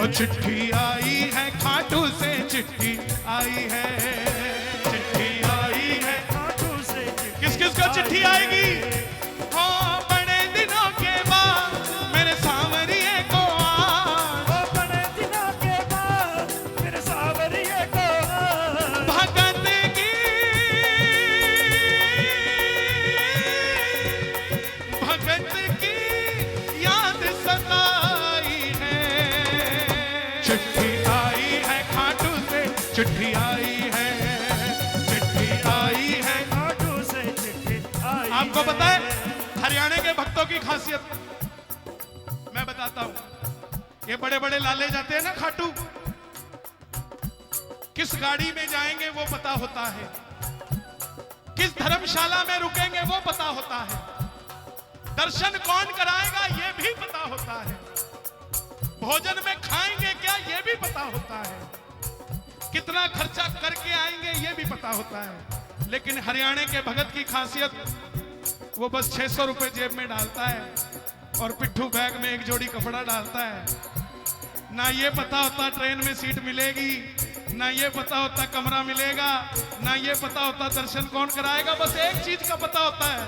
और चिट्ठी आई है खाटू से, चिट्ठी आई है, चिट्ठी आई है खाटू से। किस किस को चिट्ठी आएगी? हो बड़े दिनों के बाद मेरे सांवरिये को आज, ओ बड़े दिनों के बाद मेरे सांवरिये को भगत की, भगत की याद सताई है। चिट्ठी आई है खाटू से, चिट्ठी आई है, चिट्ठी आई है। खाटू से चिट्ठी आई। आपको पता है हरियाणा के भक्तों की खासियत मैं बताता हूं। ये बड़े बड़े लाले जाते हैं ना खाटू, किस गाड़ी में जाएंगे वो पता होता है, किस धर्मशाला में रुकेंगे वो पता होता है, दर्शन कौन कराएगा ये भी पता होता है, भोजन में खाएंगे क्या ये भी पता होता है, कितना खर्चा करके आएंगे ये भी पता होता है। लेकिन हरियाणा के भगत की खासियत, वो बस 600 रुपए जेब में डालता है और पिट्ठू बैग में एक जोड़ी कपड़ा डालता है। ना ये पता होता ट्रेन में सीट मिलेगी, ना ये पता होता कमरा मिलेगा, ना ये पता होता दर्शन कौन कराएगा। बस एक चीज का पता होता है,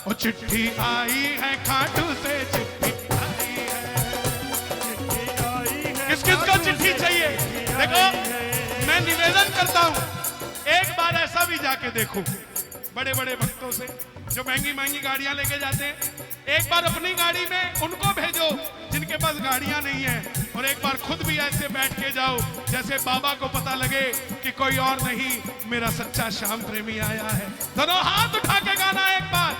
वो चिट्ठी आई है खाटू से, चिट्ठी आई है, चिट्ठी आई है। किस किस को चिट्ठी चाहिए? देखो मैं निवेदन करता हूं, एक बार ऐसा भी जाके देखो बड़े बड़े भक्तों से जो महंगी महंगी गाड़ियां लेके जाते हैं, एक बार अपनी गाड़ी में उनको भेजो जिनके पास गाड़ियां नहीं है, और एक बार खुद भी ऐसे बैठ के जाओ जैसे बाबा को पता लगे कि कोई और नहीं मेरा सच्चा श्याम प्रेमी आया है। दोनों हाथ उठा के गाना एक बार,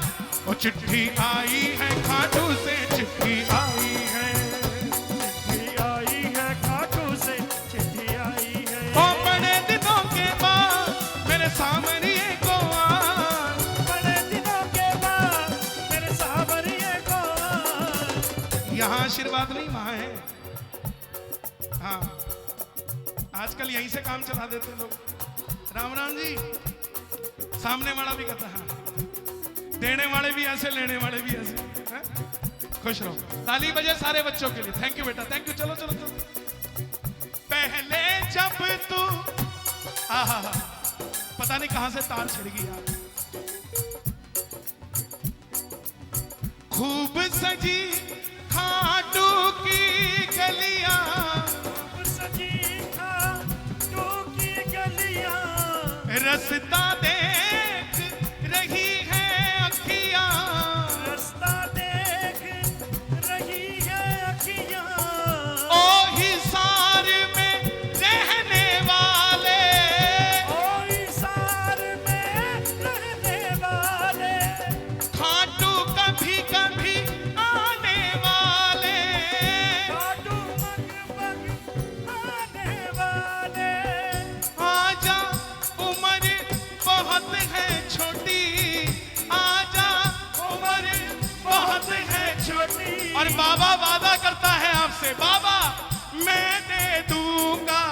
वो चिट्ठी आई है खाटू से, चिट्ठी आई है, चिट्ठी आई है खाटू से, चिट्ठी आई है। ओ बड़े दिनों के बाद मेरे सांवरिये को आज, बड़े दिनों के बाद मेरे सांवरिये को यहाँ आशीर्वाद नहीं वहां है। हाँ आजकल यहीं से काम चला देते लोग। राम राम जी, सामने वाला भी कहता हाँ, देने वाले भी ऐसे, लेने वाले भी ऐसे। हाँ? खुश रहो, ताली बजे सारे बच्चों के लिए। थैंक यू बेटा, थैंक यू। चलो चलो चलो। पहले जब तू आहा, पता नहीं कहां से तार छिड़ गई यार। खूब सजी खाटू की गलियां, सजी खाटू की गलियां, रास्ता देख रही है अखियां, रास्ता देख रही है अखियां। ओ हिसार में रहने वाले, ओ इसार में रहने वाले, खाटू कभी कभी आने वाले, खाटू मग आने वाले। आजा उम्र बहुत है छोटी, आजा उम्र बहुत है छोटी। और बाबा वादा करता है आपसे, बाबा मैं दे दूंगा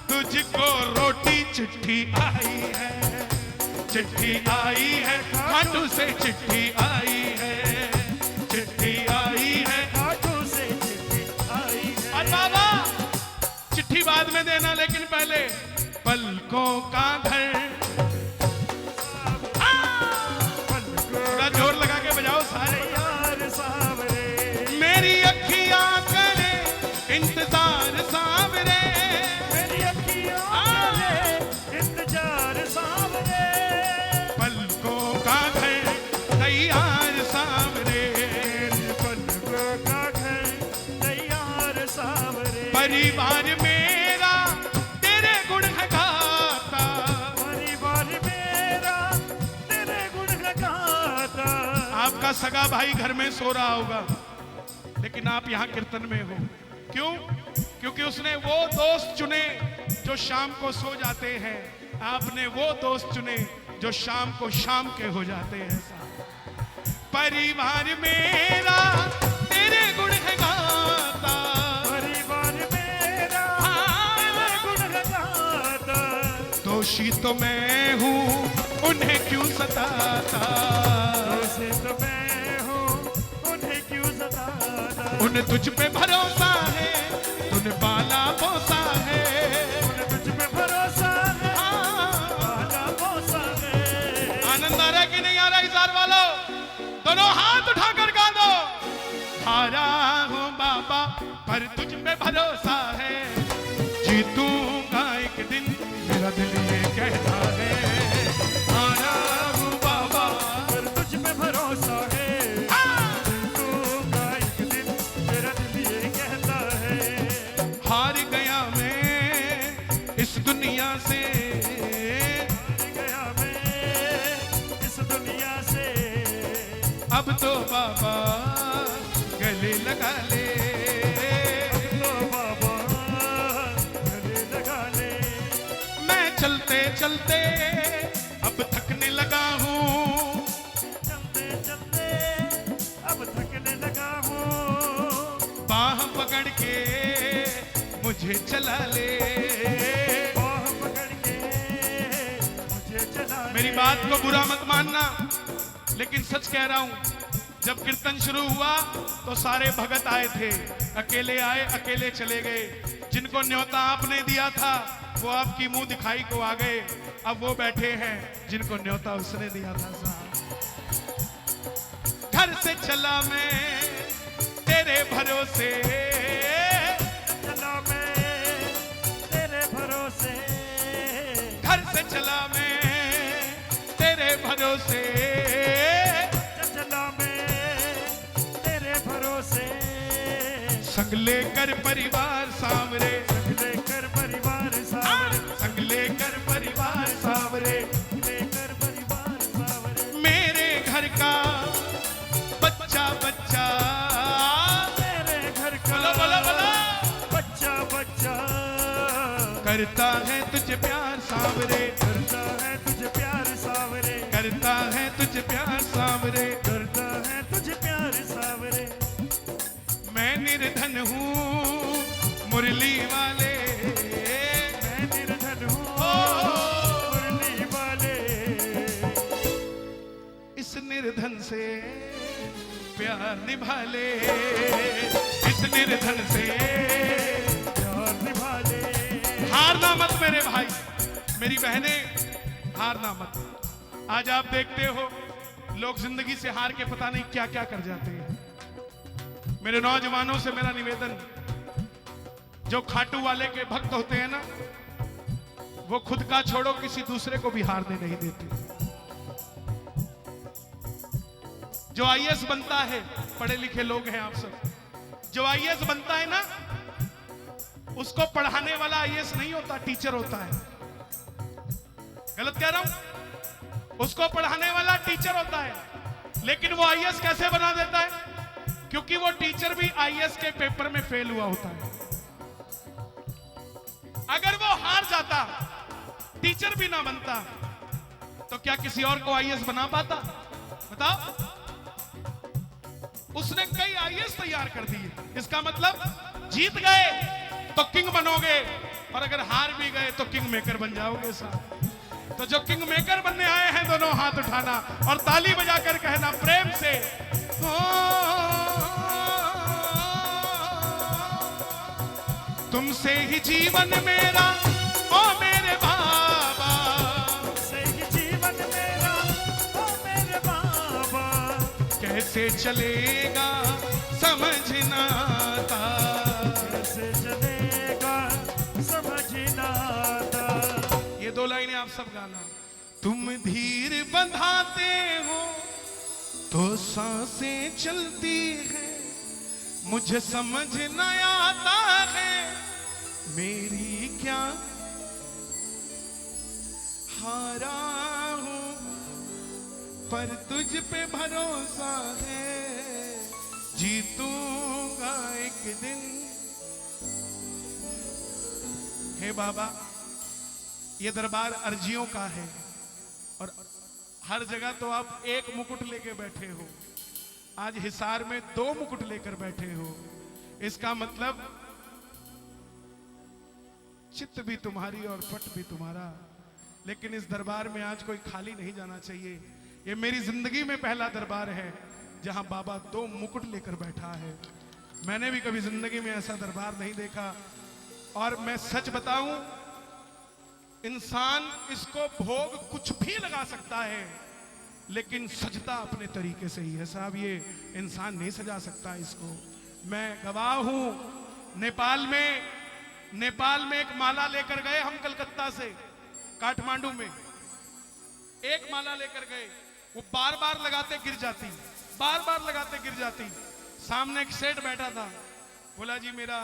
तुझको रोटी। चिट्ठी आई है, चिट्ठी आई है खाटू से, चिट्ठी आई है, चिट्ठी आई है। खाटू से चिट्ठी आई है। और बाबा चिट्ठी बाद में देना, लेकिन पहले पलकों का घर, थोड़ा जोर लगा के बजाओ सारे। यार सांवरे, मेरी अखियां करे इंतजार सांवरे, मेरी अखियां करे इंतजार सांवरे। पलकों का घर तैयार सांवरे, पलकों का घर तैयार सांवरे। परिवार मेरा तेरे गुण है गाता, परिवार मेरा तेरे गुण गाता। आपका सगा भाई घर में सो रहा होगा, लेकिन आप यहाँ कीर्तन में हो। क्यों? क्योंकि उसने वो दोस्त चुने जो शाम को सो जाते हैं, आपने वो दोस्त चुने जो शाम को शाम के हो जाते हैं। परिवार मेरा तेरे गुण है गाता, परिवार मेरा तेरे गुण गाता। दोषी तो मैं हूँ उन्हें क्यों सताता, दोषी तो मैं हूँ उन्हें क्यों सताता। उन्हें तुझ पे भरोसा है, तूने पाला जीतूंगा एक दिन, मेरा दिल ये कहता है। आया हूँ बाबा, पर तुझ पे भरोसा है। जीतूंगा एक दिन, मेरा दिल ये कहता है। हार गया मैं इस दुनिया से, हार गया मैं इस दुनिया से। अब तो बाबा गले लगा ले। लो बाबा गले लगा ले। मैं चलते चलते अब थकने लगा हूँ, चलते चलते अब थकने लगा हूँ। बाह पकड़ के मुझे चला ले। बाह पकड़ के मुझे चला ले। मेरी बात को बुरा मत मानना, लेकिन सच कह रहा हूँ। जब कीर्तन शुरू हुआ तो सारे भगत आए थे, अकेले आए अकेले चले गए। जिनको न्योता आपने दिया था वो आपकी मुंह दिखाई को आ गए। अब वो बैठे हैं जिनको न्योता उसने दिया था। साहब घर से चला मैं तेरे भरोसे, चला मैं तेरे भरोसे। घर से चला मैं तेरे भरोसे। चला मैं तेरे भरोसे। संग लेकर परिवार सावरे, लेकर परिवार सावरे। संग लेकर परिवार सावरे। लेकर परिवार सावरे। मेरे घर का बच्चा बच्चा, मेरे घर का बोलो बोलो बोलो, बच्चा बच्चा करता है तुझे प्यार सावरे, करता है तुझे प्यार सावरे। करता है तुझे प्यार सावरे। करता है तुझे प्यार सावरे। मैं निर्धन हूँ मुरली वाले, मैं निर्धन हूँ मुरली वाले। इस निर्धन से प्यार निभा ले, इस निर्धन से प्यार निभा ले। हारना मत मेरे भाई, मेरी बहनें, हारना मत। आज आप देखते हो लोग जिंदगी से हार के पता नहीं क्या क्या कर जाते हैं। मेरे नौजवानों से मेरा निवेदन, जो खाटू वाले के भक्त होते हैं ना, वो खुद का छोड़ो किसी दूसरे को भी हारने नहीं देते। जो आईएएस बनता है, पढ़े लिखे लोग हैं आप सब, जो आईएएस बनता है ना, उसको पढ़ाने वाला आईएएस नहीं होता, टीचर होता है। गलत कह रहा हूं? उसको पढ़ाने वाला टीचर होता है, लेकिन वो आईएएस कैसे बना देता है? क्योंकि वो टीचर भी आईएएस के पेपर में फेल हुआ होता है। अगर वो हार जाता, टीचर भी ना बनता, तो क्या किसी और को आईएएस बना पाता? बताओ। उसने कई आईएएस तैयार कर दिए। इसका मतलब जीत गए तो किंग बनोगे, और अगर हार भी गए तो किंग मेकर बन जाओगे साहब। तो जो किंग मेकर बनने आए हैं, दोनों हाथ उठाना और ताली बजाकर कहना प्रेम से, हो तुमसे ही जीवन मेरा, ओ मेरे बाबा, तुमसे ही जीवन मेरा, ओ मेरे बाबा। कैसे चलेगा समझना था, कैसे चलेगा समझना था। ये दो लाइनें आप सब गाना। तुम धीर बंधाते हो तो सांसें चलती है, मुझे समझ न आता है मेरी क्या, हारा हूं पर तुझ पे भरोसा है, जीतूंगा एक दिन। हे बाबा, ये दरबार अर्जियों का है, और हर जगह तो आप एक मुकुट लेके बैठे हो, आज हिसार में 2 मुकुट लेकर बैठे हो। इसका मतलब चित्त भी तुम्हारी और पट भी तुम्हारा। लेकिन इस दरबार में आज कोई खाली नहीं जाना चाहिए। ये मेरी जिंदगी में पहला दरबार है जहां बाबा 2 मुकुट लेकर बैठा है। मैंने भी कभी जिंदगी में ऐसा दरबार नहीं देखा। और मैं सच बताऊं, इंसान इसको भोग कुछ भी लगा सकता है, लेकिन सजता अपने तरीके से ही है साहब। ये इंसान नहीं सजा सकता इसको। मैं गवाह हूं, नेपाल में नेपाल में एक माला लेकर गए हम कलकत्ता से काठमांडू में, एक माला लेकर गए, वो बार बार लगाते गिर जाती, बार बार लगाते गिर जाती। सामने एक सेठ बैठा था, बोला जी मेरा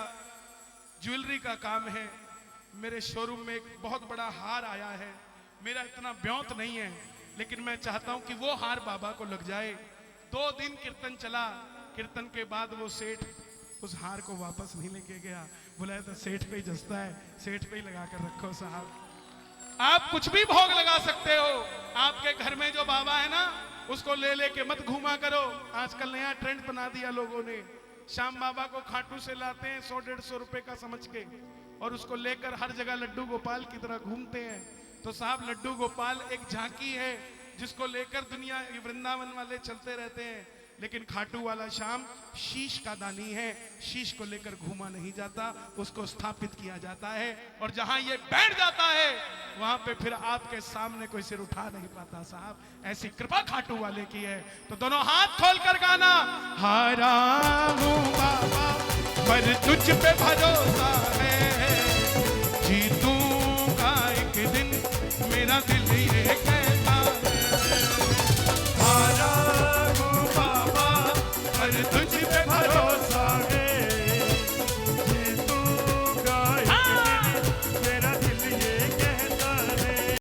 ज्वेलरी का काम है, मेरे शोरूम में एक बहुत बड़ा हार आया है, मेरा इतना ब्योंत नहीं है, लेकिन मैं चाहता हूं कि वो हार बाबा को लग जाए। 2 दिन कीर्तन चला, कीर्तन के बाद वो सेठ उस हार को वापस नहीं लेके गया, बोला तो सेठ पे ही जसता है, सेठ पे ही लगा कर रखो साहब। आप कुछ भी भोग लगा सकते हो, आपके घर में जो बाबा है ना उसको ले लेके मत घूमा करो। आजकल नया ट्रेंड बना दिया लोगों ने, श्याम बाबा को खाटू से लाते हैं 100-150 रुपए का समझ के, और उसको लेकर हर जगह लड्डू गोपाल की तरह घूमते हैं। तो साहब लड्डू गोपाल एक झांकी है जिसको लेकर दुनिया वृंदावन वाले चलते रहते हैं, लेकिन खाटू वाला श्याम शीश का दानी है, शीश को लेकर घूमा नहीं जाता, उसको स्थापित किया जाता है, और जहां ये बैठ जाता है वहां पे फिर आपके सामने कोई सिर उठा नहीं पाता साहब। ऐसी कृपा खाटू वाले की है। तो दोनों हाथ खोलकर गाना, हारा हूं बाबा पर तुझ पे भरोसा है, जीतूंगा एक दिन मेरा दिल ये